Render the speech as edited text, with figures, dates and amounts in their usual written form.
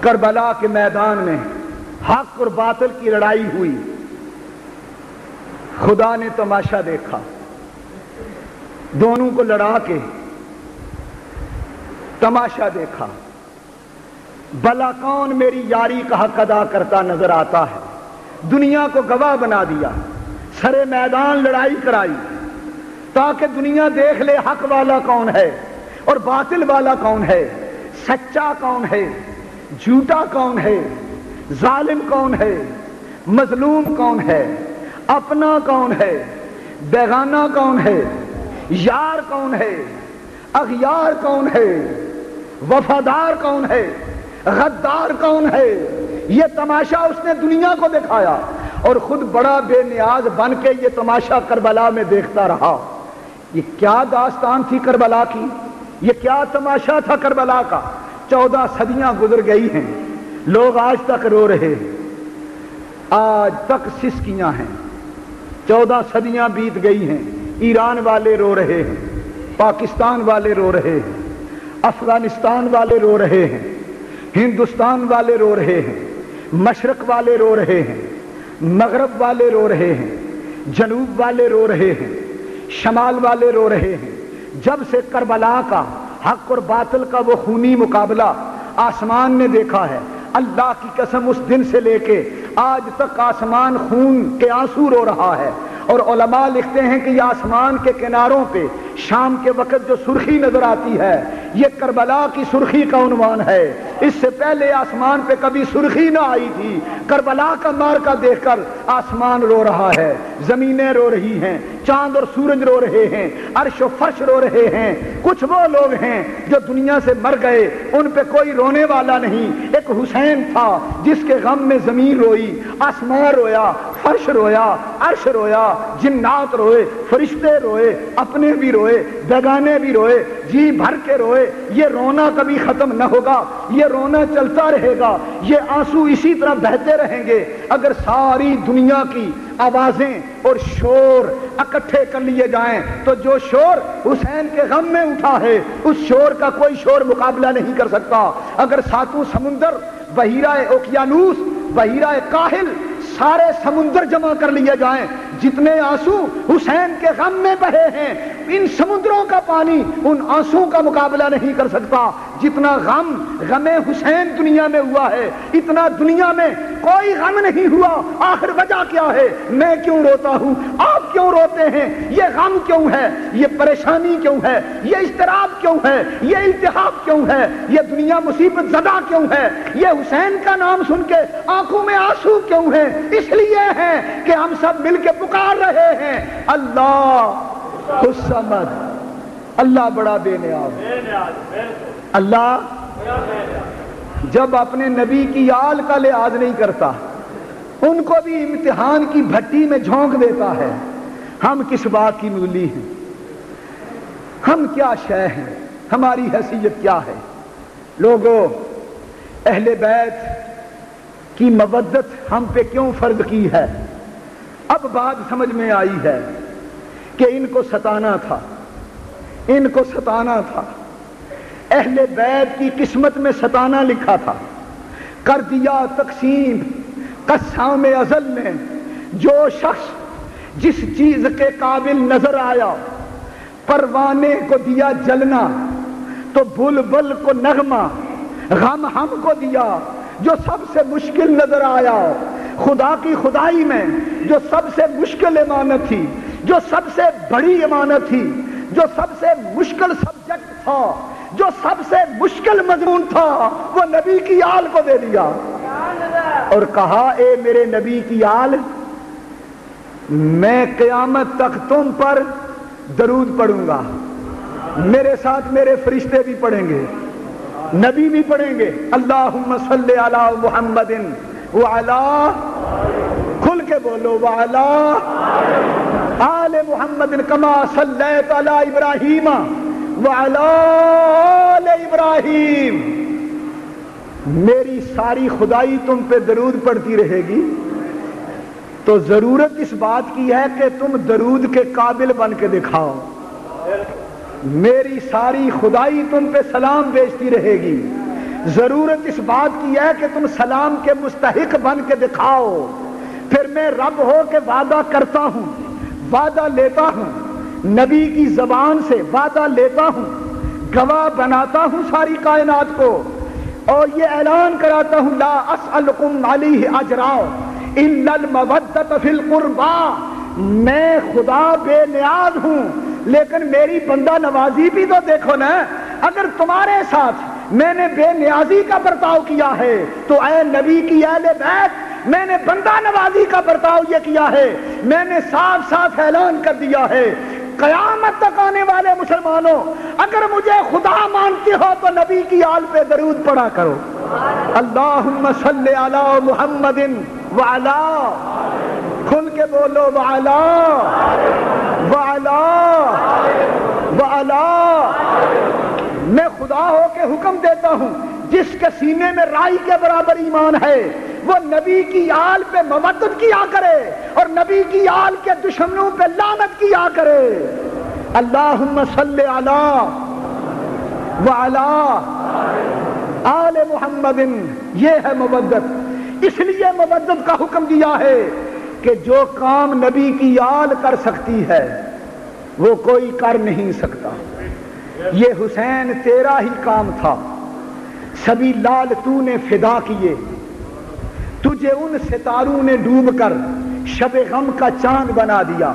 کربلا کے میدان میں حق اور باطل کی لڑائی ہوئی، خدا نے تماشا دیکھا، دونوں کو لڑا کے تماشا دیکھا، بھلا کون میری یاری کا حق ادا کرتا نظر آتا ہے، دنیا کو گواہ بنا دیا، سرے میدان لڑائی کرائی تاکہ دنیا دیکھ لے حق والا کون ہے اور باطل والا کون ہے، سچا کون ہے، جھوٹا کون ہے، ظالم کون ہے، مظلوم کون ہے، اپنا کون ہے، بیگانہ کون ہے، یار کون ہے، اغیار کون ہے، وفادار کون ہے، غدار کون ہے۔ یہ تماشا اس نے دنیا کو دکھایا اور خود بڑا بے نیاز بن کے یہ تماشا کربلا میں دیکھتا رہا۔ یہ کیا داستان تھی کربلا کی، یہ کیا تماشا تھا کربلا کا۔ 14 صدیاں گزر گئی ہیں، لوگ آج تک رو رہے ہیں، آج تک سسکیاں ہیں۔ 14 صدیاں بیت گئی ہیں، ایران والے رو رہے ہیں، پاکستان والے رو رہے ہیں، افغانستان والے رو رہے ہیں، ہندوستان والے رو رہے ہیں، مشرق والے رو رہے ہیں، مغرب والے رو رہے ہیں، جنوب والے رو رہے ہیں، شمال والے رو رہے ہیں۔ جب سے کربلا کا حق اور باطل کا وہ خونی مقابلہ آسمان نے دیکھا ہے، اللہ کی قسم اس دن سے لے کے آج تک آسمان خون کے آنسو رو رہا ہے۔ اور علماء لکھتے ہیں کہ یہ آسمان کے کناروں پہ شام کے وقت جو سرخی نظر آتی ہے یہ کربلا کی سرخی کا عنوان ہے۔ اس سے پہلے آسمان پہ کبھی سرخی نہ آئی تھی۔ کربلا کا مارکا دیکھ کر آسمان رو رہا ہے، زمینیں رو رہی ہیں، چاند اور سورج رو رہے ہیں، عرش و فرش رو رہے ہیں۔ کچھ وہ لوگ ہیں جو دنیا سے مر گئے، ان پہ کوئی رونے والا نہیں۔ ایک حسین تھا جس کے غم میں زمین روئی، آسمان رویا، فرش رویا، عرش رویا، جنات روئے، فرشتے روئے، اپنے بھی روئے، بیگانے بھی روئے، جی بھر کے روئے۔ یہ رونا کبھی ختم نہ ہوگا، یہ رونا چلتا رہے گا، یہ آنسو اسی طرح بہتے رہیں گے۔ اگر ساری دنیا کی آوازیں اور شور اکٹھے کر لیے جائیں تو جو شور حسین کے غم میں اٹھا ہے اس شور کا کوئی شور مقابلہ نہیں کر سکتا۔ اگر ساتوں سمندر، بحیرہ اوقیانوس، بحیرہ کاہل، سارے سمندر جمع کر لیے جائیں، جتنے آنسو حسین کے غم میں بہے ہیں ان سمندروں کا پانی ان آنسو کا مقابلہ نہیں کر سکتا۔ جتنا غم حسین دنیا میں ہوا ہے اتنا دنیا میں کوئی غم نہیں ہوا۔ آخر وجہ کیا ہے؟ میں کیوں روتا ہوں؟ آپ کیوں روتے ہیں؟ یہ غم کیوں ہے؟ یہ پریشانی کیوں ہے؟ یہ اضطراب کیوں ہے؟ یہ التہاب کیوں ہے؟ یہ دنیا مصیبت زدہ کیوں ہے؟ یہ حسین کا نام سن کے آنکھوں میں آنسو کیوں ہے؟ اس لیے ہے کہ ہم سب مل کے پکار رہے ہیں اللہ الصمد، اللہ بڑا بے نیاز۔ اللہ جب اپنے نبی کی آل کا لحاظ نہیں کرتا، ان کو بھی امتحان کی بھٹی میں جھونک دیتا ہے، ہم کس بات کی مولی ہیں؟ ہم کیا شے ہیں؟ ہماری حیثیت کیا ہے؟ لوگوں، اہل بیت کی مودت ہم پہ کیوں فرض کی ہے؟ اب بات سمجھ میں آئی ہے کہ ان کو ستانا تھا، ان کو ستانا تھا۔ اہل بیت کی قسمت میں ستانا لکھا تھا، کر دیا تقسیم قسام ازل نے۔ جو شخص جس چیز کے قابل نظر آیا، پروانے کو دیا جلنا تو بلبل کو نغمہ، غم ہم کو دیا جو سب سے مشکل نظر آیا۔ خدا کی خدائی میں جو سب سے مشکل امانت تھی، جو سب سے بڑی امانت تھی، جو سب سے مشکل سبجیکٹ تھا، جو سب سے مشکل مضمون تھا، وہ نبی کی آل کو دے دیا اور کہا اے میرے نبی کی آل، میں قیامت تک تم پر درود پڑھوں گا، میرے ساتھ میرے فرشتے بھی پڑھیں گے، نبی بھی پڑھیں گے۔ اللہم صلی علی محمد وعلا، کھل کے بولو، وعلا آل محمد کما صلیت علی ابراہیم وعلا آل ابراہیم۔ میری ساری خدائی تم پہ درود پڑھتی رہے گی تو ضرورت اس بات کی ہے کہ تم درود کے قابل بن کے دکھاؤ۔ میری ساری خدائی تم پہ سلام بھیجتی رہے گی ضرورت اس بات کی ہے کہ تم سلام کے مستحق بن کے دکھاؤ، پھر میں رب ہو کے وعدہ کرتا ہوں، وعدہ لیتا ہوں، نبی کی زبان سے وعدہ لیتا ہوں، گواہ بناتا ہوں ساری کائنات کو، اور یہ اعلان کراتا ہوں لا اسألکم علیہ اجرا الا المودۃ فی القربی، میں خدا بے نیاز ہوں لیکن میری بندہ نوازی بھی تو دیکھو نا۔ اگر تمہارے ساتھ میں نے بے نیازی کا برتاؤ کیا ہے تو اے نبی کی اہل بیت، میں نے بندہ نوازی کا برتاؤ یہ کیا ہے، میں نے صاف صاف اعلان کر دیا ہے قیامت تک آنے والے مسلمانوں، اگر مجھے خدا مانتے ہو تو نبی کی آل پہ درود پڑھا کرو، اللہم صلی علی محمد وعلا، کھل کے بولو وعلا وعلا وعلا۔ میں خدا ہو کے حکم دیتا ہوں جس کے سینے میں رائی کے برابر ایمان ہے وہ نبی کی آل پہ مودت کیا کرے اور نبی کی آل کے دشمنوں پہ لعنت کیا کرے۔ اللہم صلی علی وعلا آل محمد، یہ ہے مودت۔ اس لیے مودت کا حکم دیا ہے کہ جو کام نبی کی آل کر سکتی ہے وہ کوئی کر نہیں سکتا۔ یہ حسین تیرا ہی کام تھا، سبھی لال تو نے فدا کیے، تجھے ان ستاروں نے ڈوب کر شب غم کا چاند بنا دیا۔